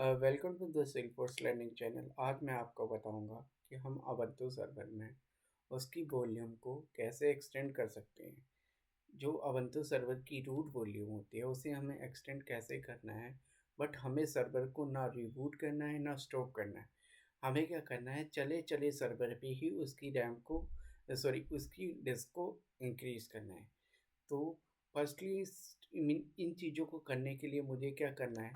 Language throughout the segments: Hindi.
Welcome to the Salesforce learning channel. आज मैं आपको बताऊंगा कि हम ubuntu सर्वर में उसकी वॉल्यूम को कैसे एक्सटेंड कर सकते हैं। जो ubuntu सर्वर की रूट वॉल्यूम होती है उसे हमें एक्सटेंड कैसे करना है। बट हमें सर्वर को ना रिबूट करना है ना स्टॉप करना है। हमें क्या करना है, चले चले सर्वर पे ही उसकी रैम को सॉरी उसकी डिस्क को इंक्रीज करना है। तो फर्स्टली इन चीज़ों को करने के लिए मुझे क्या करना है,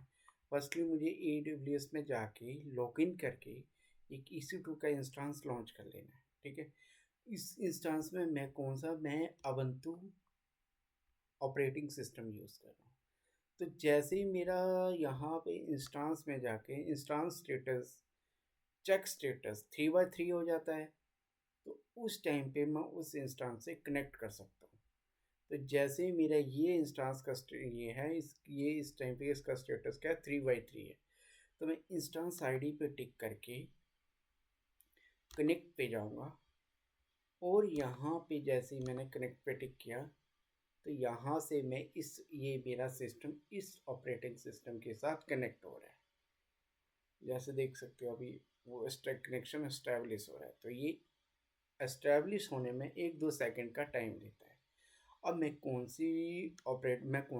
फर्स्टली मुझे AWS में जाके लॉगिन करके एक EC2 का इंस्टेंस लॉन्च कर लेना है। ठीक है, इस इंस्टेंस में मैं अबंतु ऑपरेटिंग सिस्टम यूज़ कर रहा हूँ। तो जैसे ही मेरा यहाँ पे इंस्टेंस में जाके instance status check status 3x3 हो जाता है, तो उस टाइम पे मैं उस इंस्टेंस से कनेक्ट कर सकता हूँ। तो जैसे ही मेरा ये इंस्टांस का ये है ये इस टाइम पे इसका स्टेटस क्या है, 3x3 है। तो मैं इंस्टांस आईडी पे टिक करके कनेक्ट पे जाऊंगा और यहाँ पे जैसे ही मैंने कनेक्ट पे टिक किया तो यहाँ से मैं ये मेरा सिस्टम इस ऑपरेटिंग सिस्टम के साथ कनेक्ट हो रहा है। जैसे देख सकते हो अभी वो कनेक्शन एस्टेब्लिश हो रहा है। तो ये एस्टेब्लिश होने में 1-2 सेकंड का टाइम लेता है। अब मैं कौन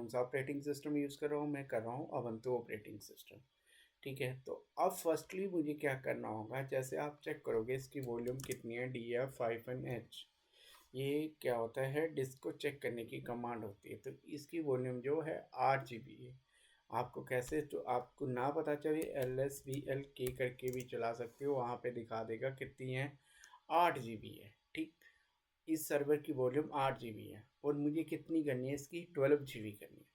सा ऑपरेटिंग सिस्टम यूज़ कर रहा हूँ, मैं कर रहा हूँ अवंतो ऑपरेटिंग सिस्टम। ठीक है, तो अब फर्स्टली मुझे क्या करना होगा, जैसे आप चेक करोगे इसकी वॉल्यूम कितनी है, DF-H। ये क्या होता है, डिस्क को चेक करने की कमांड होती है। तो इसकी वॉल्यूम जो है 8 GB है। आपको कैसे, तो आपको ना पता चले LSVLK करके भी चला सकते हो, वहाँ पे दिखा देगा कितनी है, 8 GB है। ठीक, इस सर्वर की वॉल्यूम 8 GB है और मुझे कितनी करनी है, इसकी 12 GB करनी है।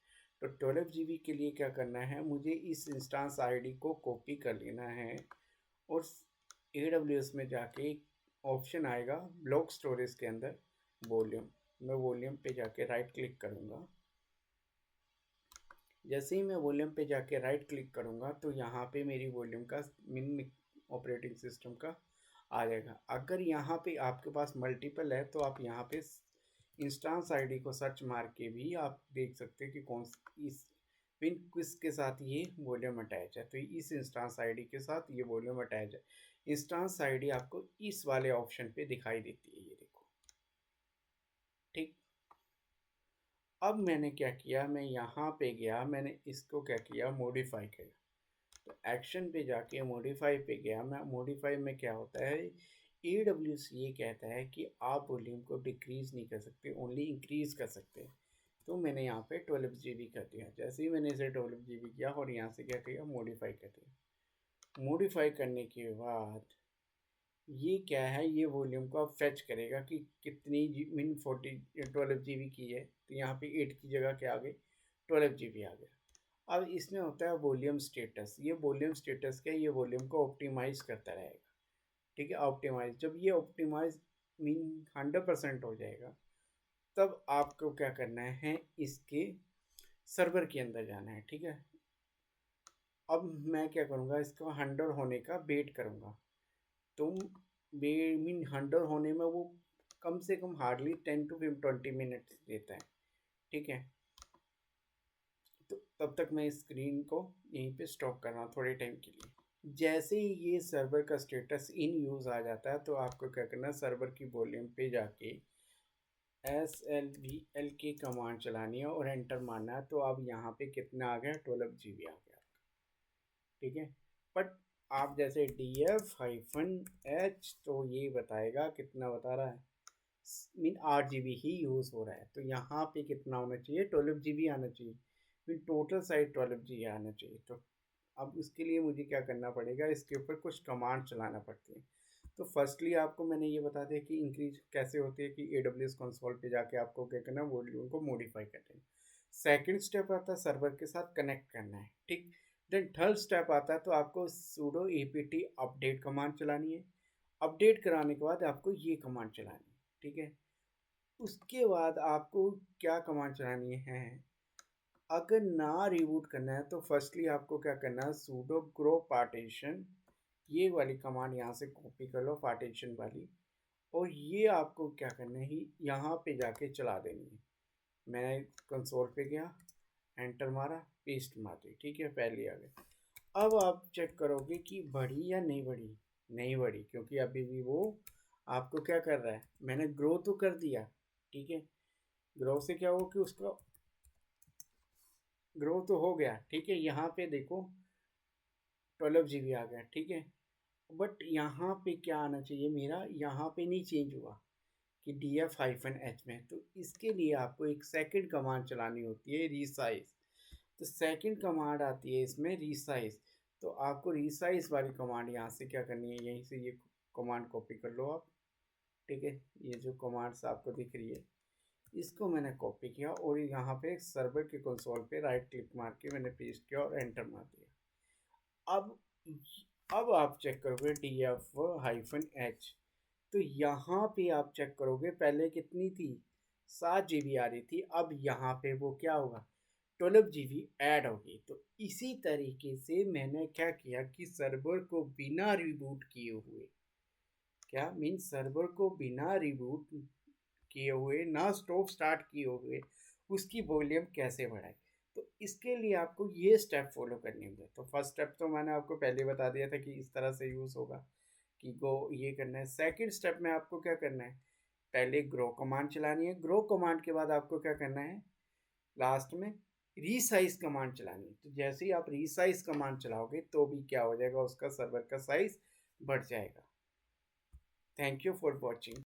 तो 12 GB के लिए क्या करना है, मुझे इस इंस्टांस आईडी को कॉपी कर लेना है और AWS में जाके एक ऑप्शन आएगा ब्लॉक स्टोरेज के अंदर वॉल्यूम। मैं वॉल्यूम पे जाके राइट क्लिक करूँगा। जैसे ही मैं वॉल्यूम पे जाके राइट क्लिक करूँगा तो यहाँ पे मेरी वॉल्यूम का मिन ऑपरेटिंग सिस्टम का आ जाएगा। अगर यहाँ पे आपके पास मल्टीपल है तो आप यहाँ पे इंस्टांस आईडी को सर्च मार के भी आप देख सकते हैं कि कौन इस पिन किसके साथ ये वॉल्यूम अटैच है। तो इस इंस्टांस आईडी के साथ ये वॉल्यूम अटैच है। इंस्टांस आईडी आपको इस वाले ऑप्शन पे दिखाई देती है, ये देखो। ठीक, अब मैंने क्या किया, मैं यहाँ पे गया, मैंने इसको क्या किया, मॉडिफाई किया। तो एक्शन पे जाके मॉडिफाई पे गया। मैं मॉडिफाई में क्या होता है, AWS ये कहता है कि आप वॉल्यूम को डिक्रीज़ नहीं कर सकते, ओनली इंक्रीज़ कर सकते हैं। तो मैंने यहाँ पे 12 GB कर दिया। जैसे ही मैंने इसे 12 GB किया और यहाँ से क्या किया, मॉडिफाई कर दिया। मॉडिफाई करने के बाद ये क्या है, ये वॉल्यूम को अब फेच करेगा कि कितनी मिन 12 GB की है। तो यहाँ पे 8 की जगह क्या आ गई, 12 GB आ गया। अब इसमें होता है वॉल्यूम स्टेटस। ये वॉल्यूम स्टेटस क्या है, ये वॉल्यूम को ऑप्टिमाइज करता रहेगा। ठीक है, ऑप्टिमाइज, जब ये ऑप्टिमाइज मीन 100% हो जाएगा तब आपको क्या करना है, इसके सर्वर के अंदर जाना है। ठीक है, अब मैं क्या करूँगा, इसको 100 होने का वेट करूँगा। तुम बे मीन 100 होने में वो कम से कम हार्डली 10 to 20 मिनट्स देता है। ठीक है, तो तब तक मैं स्क्रीन को यहीं पे स्टॉप कर रहा हूँ थोड़े टाइम के लिए। जैसे ही ये सर्वर का स्टेटस इन यूज़ आ जाता है तो आपको क्या करना है, सर्वर की वॉल्यूम पे जाके SLVLK कमांड चलानी है और एंटर मारना है। तो अब यहाँ पे कितना आ गया, 12 GB आ गया। ठीक है, बट आप जैसे DF-H तो ये बताएगा कितना बता रहा है, मीन 8 GB ही यूज़ हो रहा है। तो यहाँ पे कितना होना चाहिए, 12 GB आना चाहिए। मीन टोटल साइज 12 GB आना चाहिए। तो अब इसके लिए मुझे क्या करना पड़ेगा, इसके ऊपर कुछ कमांड चलाना पड़ती है। तो फर्स्टली आपको मैंने ये बता दिया कि इंक्रीज कैसे होती है, कि AWS कंसोल पे जाके आपको क्या करना है, वॉल्यूम को मॉडिफाई करना है। सेकेंड स्टेप आता है सर्वर के साथ कनेक्ट करना है। ठीक, देन थर्ड स्टेप आता है तो आपको sudo apt अपडेट कमांड चलानी है। अपडेट कराने के बाद आपको ये कमांड चलानी है। ठीक है, उसके बाद आपको क्या कमांड चलानी है, अगर ना रिबूट करना है तो फर्स्टली आपको क्या करना है, sudo grow partition, ये वाली कमांड यहाँ से कॉपी कर लो, पार्टीशन वाली, और ये आपको क्या करना है, यहाँ पे जाके चला देनी है। मैं कंसोल पे गया, एंटर मारा, पेस्ट मार दी। ठीक है, पहले आ गया। अब आप चेक करोगे कि बढ़ी या नहीं बढ़ी। नहीं बढ़ी, क्योंकि अभी भी वो आपको क्या कर रहा है, मैंने ग्रो तो कर दिया, ठीक है। ग्रो से क्या हो कि उसका ग्रो तो हो गया, ठीक है। यहाँ पे देखो 12 GB आ गया, ठीक है। बट यहाँ पे क्या आना चाहिए मेरा, यहाँ पे नहीं चेंज हुआ कि df-h में। तो इसके लिए आपको एक सेकंड कमांड चलानी होती है, रीसाइज। तो सेकंड कमांड आती है इसमें रीसाइज। तो आपको रीसाइज वाली कमांड यहाँ से क्या करनी है, यहीं से ये कमांड कॉपी कर लो आप, ठीक है। ये जो कमांड्स आपको दिख रही है, इसको मैंने कॉपी किया और यहाँ पे सर्वर के कंसोल पे राइट क्लिक मार के मैंने पेस्ट किया और एंटर मार दिया। अब अब आप चेक करोगे df-h। तो यहाँ पे आप चेक करोगे पहले कितनी थी, 7 GB आ रही थी। अब यहाँ पे वो क्या होगा, 12 GB ऐड होगी। तो इसी तरीके से मैंने क्या किया कि सर्वर को बिना रिबूट किए हुए, क्या मीन सर्वर को बिना रिबूट किए हुए, ना स्टॉप स्टार्ट किए हुए, उसकी वॉल्यूम कैसे बढ़ाए। तो इसके लिए आपको ये स्टेप फॉलो करने होंगे। तो फर्स्ट स्टेप तो मैंने आपको पहले बता दिया था कि इस तरह से यूज़ होगा कि गो ये करना है। सेकंड स्टेप में आपको क्या करना है, पहले ग्रो कमांड चलानी है। ग्रो कमांड के बाद आपको क्या करना है, लास्ट में रीसाइज कमांड चलानी है। तो जैसे ही आप रीसाइज कमांड चलाओगे तो भी क्या हो जाएगा, उसका सर्वर का साइज बढ़ जाएगा। Thank you for watching.